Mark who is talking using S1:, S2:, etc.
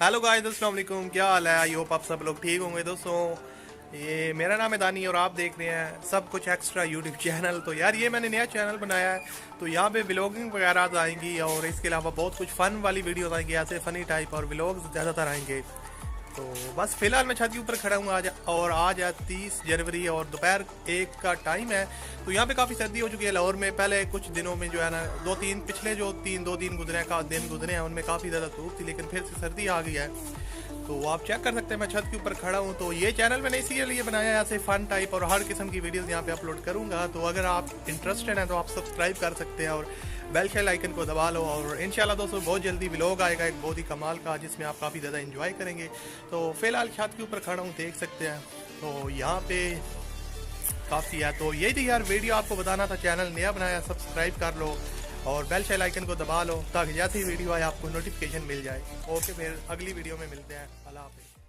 S1: Hello guys, अस्सलाम वालेकुम। क्या हाल है? आई होप आप सब लोग ठीक होंगे। दोस्तों, ये मेरा नाम है दानी और आप देख रहे हैं सब कुछ एक्स्ट्रा यूट्यूब चैनल। तो यार, ये मैंने नया चैनल बनाया है, तो यहाँ पे व्लॉगिंग वगैरह आएंगी और इसके अलावा बहुत कुछ फ़न वाली वीडियोस आएंगी, ऐसे फ़नी टाइप और व्लॉग्स ज़्यादातर आएंगे। तो बस फिलहाल मैं छत के ऊपर खड़ा हूँ आज, और आज है 30 जनवरी और दोपहर 1 का टाइम है। तो यहाँ पे काफ़ी सर्दी हो चुकी है लाहौर में। पहले कुछ दिनों में जो है ना, पिछले जो 2 दिन गुजरे हैं उनमें काफ़ी ज़्यादा धूप थी, लेकिन फिर से सर्दी आ गई है। तो आप चेक कर सकते हैं, मैं छत के ऊपर खड़ा हूँ। तो ये चैनल मैंने इसीलिए बनाया है, ऐसे फन टाइप और हर किस्म की वीडियोस यहाँ पे अपलोड करूँगा। तो अगर आप इंटरेस्टेड हैं तो आप सब्सक्राइब कर सकते हैं और बेल शेल आइकन को दबा लो। और इंशाल्लाह दोस्तों, बहुत जल्दी व्लॉग आएगा एक बहुत ही कमाल का, जिसमें आप काफ़ी ज़्यादा इंजॉय करेंगे। तो फिलहाल छत के ऊपर खड़ा हूँ, देख सकते हैं। तो यहाँ पे काफ़ी है। तो यही थी यार वीडियो, आपको बताना था। चैनल नया बनाया, सब्सक्राइब कर लो और बेल शेल आइकन को दबा लो, ताकि जैसे ही वीडियो आए आपको नोटिफिकेशन मिल जाए। ओके, फिर अगली वीडियो में मिलते हैं। अल्लाह हाफिज़।